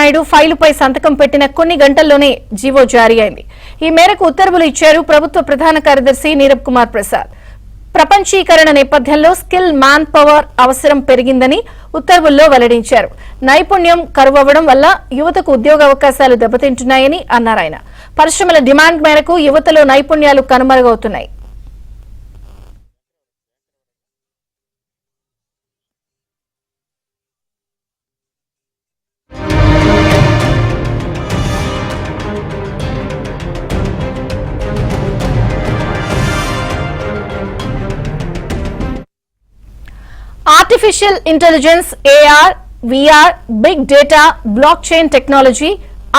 నాయుడు ఫైలుపై సంతకం పెట్టిన కొన్ని గంటల్లోనే జీవో జారీ అయింది. ఈ మేరకు ఉత్తర్వులు ఇచ్చారు ప్రభుత్వ ప్రధాన కార్యదర్శి నీరబ్ కుమార్ ప్రసాద్. ప్రపంచీకరణ నేపథ్యంలో స్కిల్ మ్యాన్ పవర్ అవసరం పెరిగిందని ఉత్తర్వుల్లో వెల్లడించారు. నైపుణ్యం కరువవ్వడం వల్ల యువతకు ఉద్యోగ అవకాశాలు దెబ్బతింటున్నాయని అన్నారు ఆయన. పరిశ్రమల డిమాండ్ మేరకు యువతలో నైపుణ్యాలు కనుమరుగవుతున్నాయి. Artificial intelligence, AR, VR, big data, block chain technology,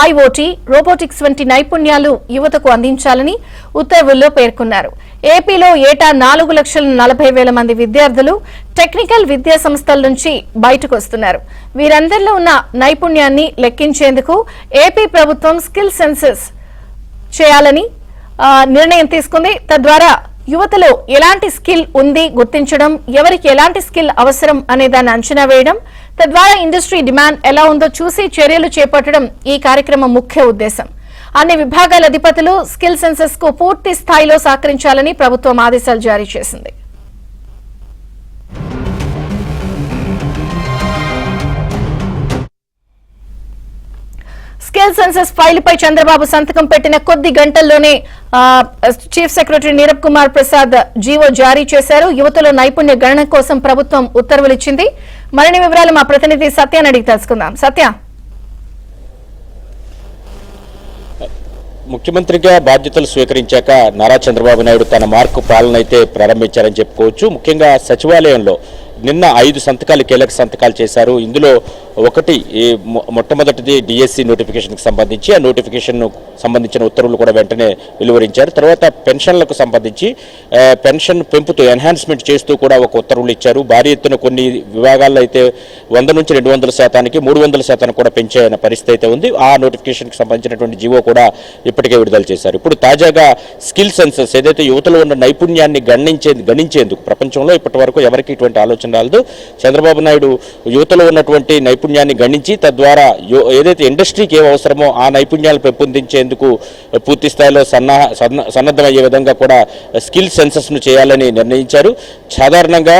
IoT, robotics వంటి నైపుణ్యాలు యువతకు అందించాలని ఉత్తర్వుల్లో పేర్కొన్నారు. ఏపీలో ఏటా 4,40,000 మంది విద్యార్థులు టెక్నికల్ విద్యా సంస్థల నుంచి బయటకు వస్తున్నారు. వీరందరిలో ఉన్న నైపుణ్యాన్ని లెక్కించేందుకు ఏపీ ప్రభుత్వం స్కిల్ సెన్సస్ చేయాలని నిర్ణయం తీసుకుంది. తద్వారా యువతలో ఎలాంటి స్కిల్ ఉంది గుర్తించడం, ఎవరికి ఎలాంటి స్కిల్ అవసరం అనే దాన్ని అంచనా వేయడం, తద్వారా ఇండస్ట్రీ డిమాండ్ ఎలా ఉందో చూసి చర్యలు చేపట్టడం ఈ కార్యక్రమం ముఖ్య ఉద్దేశం. అన్ని విభాగాల అధిపతులు స్కిల్ సెన్సస్ కు పూర్తి స్థాయిలో సహకరించాలని ప్రభుత్వం ఆదేశాలు జారీ చేసింది. స్కిల్ సెన్సస్ ఫైలుపై చంద్రబాబు సంతకం పెట్టిన కొద్ది గంటల్లోనే chief secretary Neerabh Kumar Prasad GO జారీ చేశారు. యువతలో నైపుణ్య గణన కోసం ప్రభుత్వం ఉత్తర్వులు ఇచ్చింది. మరిన్ని వివరాలు మా ప్రతినిధి సత్యాన్ని అడిగి తెలుసుకుందాం. సత్య, ముఖ్యమంత్రిగా బాధ్యతలు స్వీకరించాక నారా చంద్రబాబు నాయుడు తన మార్కు పాలన అయితే ప్రారంభించారని చెప్పుకోవచ్చు. ముఖ్యంగా సచివాలయంలో నిన్న 5 సంతకాలు, కీలక సంతకాలు చేశారు. ఇందులో ఒకటి మొట్టమొదటిది డిఎస్సి నోటిఫికేషన్కి సంబంధించి, ఆ నోటిఫికేషన్ సంబంధించిన ఉత్తర్వులు కూడా వెంటనే వెలువరించారు. తర్వాత పెన్షన్లకు సంబంధించి పెన్షన్ పెంపుతూ ఎన్హాన్స్మెంట్ చేస్తూ కూడా ఒక ఉత్తర్వులు ఇచ్చారు. భారీ ఎత్తున కొన్ని విభాగాల్లో అయితే 100 నుంచి 200% 300% కూడా పెంచే పరిస్థితి అయితే ఉంది. ఆ నోటిఫికేషన్కి సంబంధించినటువంటి జీవో కూడా ఇప్పటికే విడుదల చేశారు. ఇప్పుడు తాజాగా స్కిల్ సెన్సస్ ఏదైతే యువతలో ఉన్న నైపుణ్యాన్ని గణించేందుకు ప్రపంచంలో ఇప్పటి వరకు ఎవరికి ఇటువంటి ఆలోచన రాలేదు. చంద్రబాబు నాయుడు యువతలో ఉన్నటువంటి నైపుణ్యాన్ని గణించి తద్వారా ఏదైతే ఇండస్ట్రీకి ఏం అవసరమో ఆ నైపుణ్యాలు పెంపొందించేందుకు పూర్తి స్థాయిలో సన్నద్ధమయ్యే విధంగా కూడా స్కిల్ సెన్సస్ను చేయాలని నిర్ణయించారు. సాధారణంగా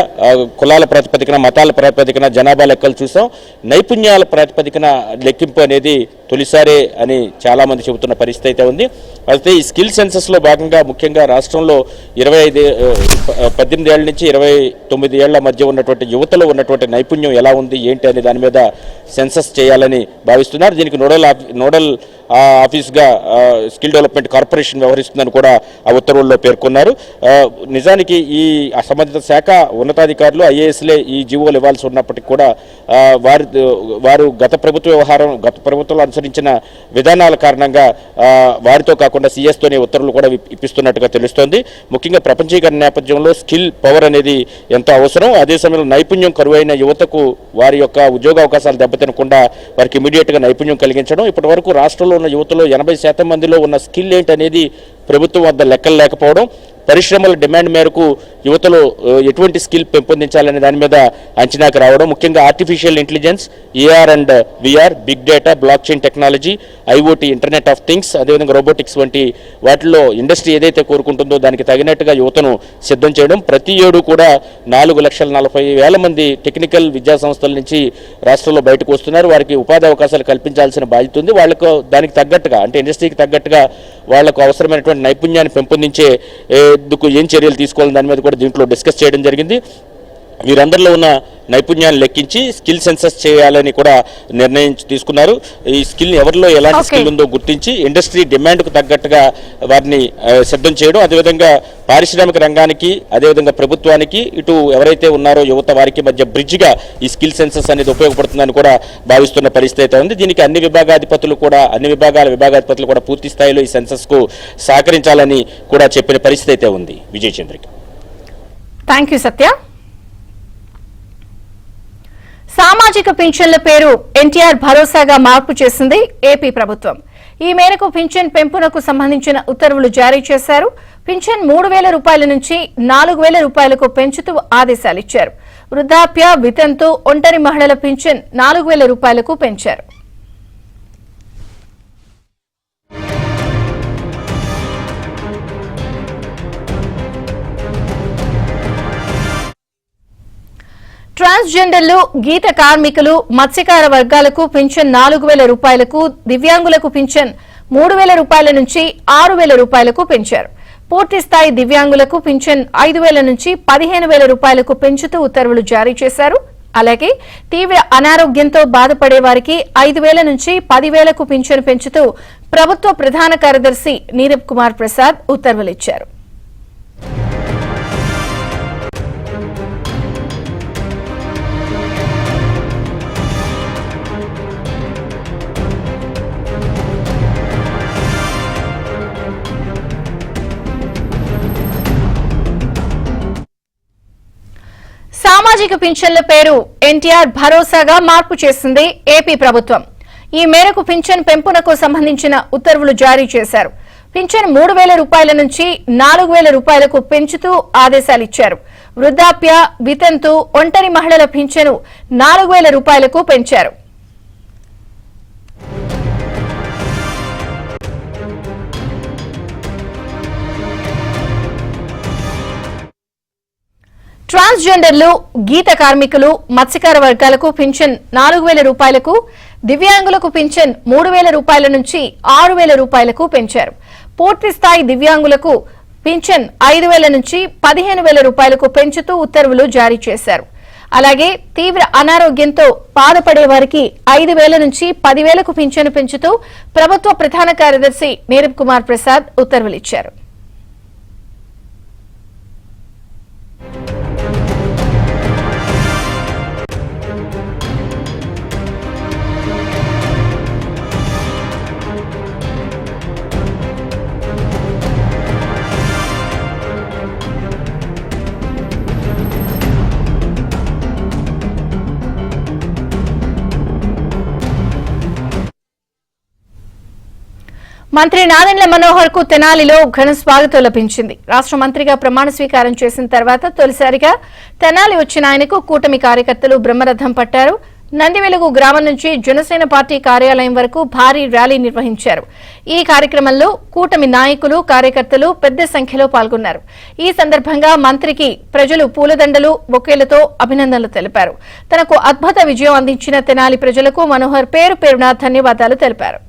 కులాల ప్రాతిపదికన, మతాల ప్రాతిపదికన జనాభా లెక్కలు చూసాం. నైపుణ్యాల ప్రాతిపదికన లెక్కింపు అనేది తొలిసారే అని చాలామంది చెబుతున్న పరిస్థితి అయితే ఉంది. అయితే ఈ స్కిల్ సెన్సస్లో భాగంగా ముఖ్యంగా రాష్ట్రంలో 18 ఏళ్ల నుంచి 29 ఏళ్ల మధ్య ఉన్నటువంటి యువతలో ఉన్నటువంటి నైపుణ్యం ఎలా ఉంది ఏంటి అనే దాని మీద సెన్సస్ చేయాలని భావిస్తున్నారు. దీనికి నోడల్ ఆఫీస్గా స్కిల్ డెవలప్మెంట్ కార్పొరేషన్ వ్యవహరిస్తుందని కూడా ఆ ఉత్తర్వుల్లో పేర్కొన్నారు. నిజానికి ఈ సంబంధిత శాఖ ఉన్నతాధికారులు ఐఏఎస్లే ఈ జీవోలు ఇవ్వాల్సి ఉన్నప్పటికీ కూడా వారు గత ప్రభుత్వంలో అనుసరించిన విధానాల కారణంగా వారితో కాకుండా సిఎస్తోనే ఉత్తర్వులు కూడా ఇప్పిస్తున్నట్టుగా తెలుస్తోంది. ముఖ్యంగా ప్రపంచీకరణ నేపథ్యంలో స్కిల్ పవర్ అనేది ఎంతో అవసరం. అదే సమయంలో నైపుణ్యం కరువైన యువతకు వారి యొక్క ఉద్యోగ అవకాశాలు దెబ్బతినకుండా వారికి ఇమీడియట్గా నైపుణ్యం కలిగించడం. ఇప్పటి వరకు రాష్ట్రంలో ఉన్న యువతలో 80% మందిలో ఉన్న స్కిల్ ఏంటనేది ప్రభుత్వం వద్ద లెక్కలు లేకపోవడం, పరిశ్రమల డిమాండ్ మేరకు యువతలో ఎటువంటి స్కిల్ పెంపొందించాలనే దాని మీద అంచనాకు రావడం, ముఖ్యంగా artificial intelligence, AR and VR, big data, block chain technology, IoT, internet of things, అదేవిధంగా రోబోటిక్స్ వంటి వాటిలో ఇండస్ట్రీ ఏదైతే కోరుకుంటుందో దానికి తగినట్టుగా యువతను సిద్ధం చేయడం. ప్రతి ఏడు కూడా 4,40,000 మంది టెక్నికల్ విద్యా సంస్థల నుంచి రాష్ట్రంలో బయటకు వస్తున్నారు. వారికి ఉపాధి అవకాశాలు కల్పించాల్సిన బాధ్యత ఉంది. వాళ్లకు దానికి తగ్గట్టుగా అంటే ఇండస్ట్రీకి తగ్గట్టుగా వాళ్లకు అవసరమైనటువంటి నైపుణ్యాన్ని పెంపొందించే ఏం చర్యలు తీసుకోవాలని దాని మీద కూడా దీంట్లో డిస్కస్ చేయడం జరిగింది. వీరందరిలో ఉన్న నైపుణ్యాన్ని లెక్కించి స్కిల్ సెన్సస్ చేయాలని కూడా నిర్ణయం తీసుకున్నారు. ఈ స్కిల్ ఎవరిలో ఎలాంటి స్కిల్ ఉందో గుర్తించి ఇండస్ట్రీ డిమాండ్కు తగ్గట్టుగా వారిని సిద్ధం చేయడం, అదేవిధంగా పారిశ్రామిక రంగానికి అదేవిధంగా ప్రభుత్వానికి ఇటు ఎవరైతే ఉన్నారో యువత వారికి మధ్య బ్రిడ్జ్గా ఈ స్కిల్ సెన్సస్ అనేది ఉపయోగపడుతుందని కూడా భావిస్తున్న పరిస్థితి అయితే ఉంది. దీనికి అన్ని విభాగాధిపతులు కూడా పూర్తి స్థాయిలో ఈ సెన్సస్కు సహకరించాలని కూడా చెప్పిన పరిస్థితి అయితే ఉంది. విజయ్ చంద్రిక. థ్యాంక్ యూ సత్య. సామాజిక పింఛన్ల పేరు ఎన్టీఆర్ భరోసాగా మార్పు చేసింది ఏపీ ప్రభుత్వం. ఈ మేరకు పింఛన్ పెంపునకు సంబంధించిన ఉత్తర్వులు జారీ చేశారు. పింఛన్ 3,000 రూపాయల నుంచి 4,000 రూపాయలకు పెంచుతూ ఆదేశాలిచ్చారు. వృద్ధాప్య, వితంతు, ఒంటరి మహిళల పింఛన్ 4,000 రూపాయలకు పెంచారు. ట్రాన్స్జెండర్లు, గీత కార్మికులు, మత్స్యకార వర్గాలకు పింఛన్ 4,000 రూపాయలకు, దివ్యాంగులకు పింఛన్ 3,000 రూపాయల నుంచి 6,000 రూపాయలకు పెంచారు. పూర్తి స్థాయి దివ్యాంగులకు పింఛన్ 5,000 నుంచి 15,000 రూపాయలకు పెంచుతూ ఉత్తర్వులు జారీ చేశారు. అలాగే తీవ్ర అనారోగ్యంతో బాధపడే వారికి 5,000 నుంచి 10,000కు పింఛను పెంచుతూ ప్రభుత్వ ప్రధాన కార్యదర్శి నీరబ్ కుమార్ ప్రసాద్ ఉత్తర్వులిచ్చారు. సామాజిక పింఛన్ల పేరు ఎన్టీఆర్ భరోసాగా మార్పు చేసింది ఏపీ ప్రభుత్వం. ఈ మేరకు పింఛన్ పెంపునకు సంబంధించిన ఉత్తర్వులు జారీ చేశారు. పింఛన్ 3,000 రూపాయల నుంచి 4,000 రూపాయలకు పెంచుతూ ఆదేశాలిచ్చారు. వృద్ధాప్య, వితంతు, ఒంటరి మహిళల పింఛను 4,000 రూపాయలకు పెంచారు. ట్రాన్స్జెండర్లు, గీత కార్మికులు, మత్స్యకార వర్గాలకు పింఛన్ 4,000 రూపాయలకు, దివ్యాంగులకు పింఛన్ 3,000 రూపాయల నుంచి 6,000 రూపాయలకు పెంచారు. పూర్తి స్థాయి దివ్యాంగులకు పింఛన్ 5,000 నుంచి 15,000 రూపాయలకు పెంచుతూ ఉత్తర్వులు జారీ చేశారు. అలాగే తీవ్ర అనారోగ్యంతో బాధపడే వారికి 5,000 నుంచి 10,000కు పింఛను పెంచుతూ ప్రభుత్వ ప్రధాన కార్యదర్శి నీరబ్ కుమార్ ప్రసాద్ ఉత్తర్వులిచ్చారు. మంత్రి నాదెండ్ల మనోహర్ కు తెనాలిలో ఘన స్వాగతం లభించింది. రాష్ట్ర మంత్రిగా ప్రమాణ స్వీకారం చేసిన తర్వాత తొలిసారిగా తెనాలి వచ్చిన ఆయనకు కూటమి కార్యకర్తలు బ్రహ్మరథం పట్టారు. నందివెలుగు గ్రామం నుంచి జనసేన పార్టీ కార్యాలయం వరకు భారీ ర్యాలీ నిర్వహించారు. ఈ కార్యక్రమంలో కూటమి నాయకులు, కార్యకర్తలు పెద్ద సంఖ్యలో పాల్గొన్నారు. ఈ సందర్భంగా మంత్రికి ప్రజలు పూలదండలు, బొకేలతో అభినందనలు తెలిపారు. తనకు అద్భుత విజయం అందించిన తెనాలి ప్రజలకు మనోహర్ పేరు పేరున ధన్యవాదాలు తెలిపారు.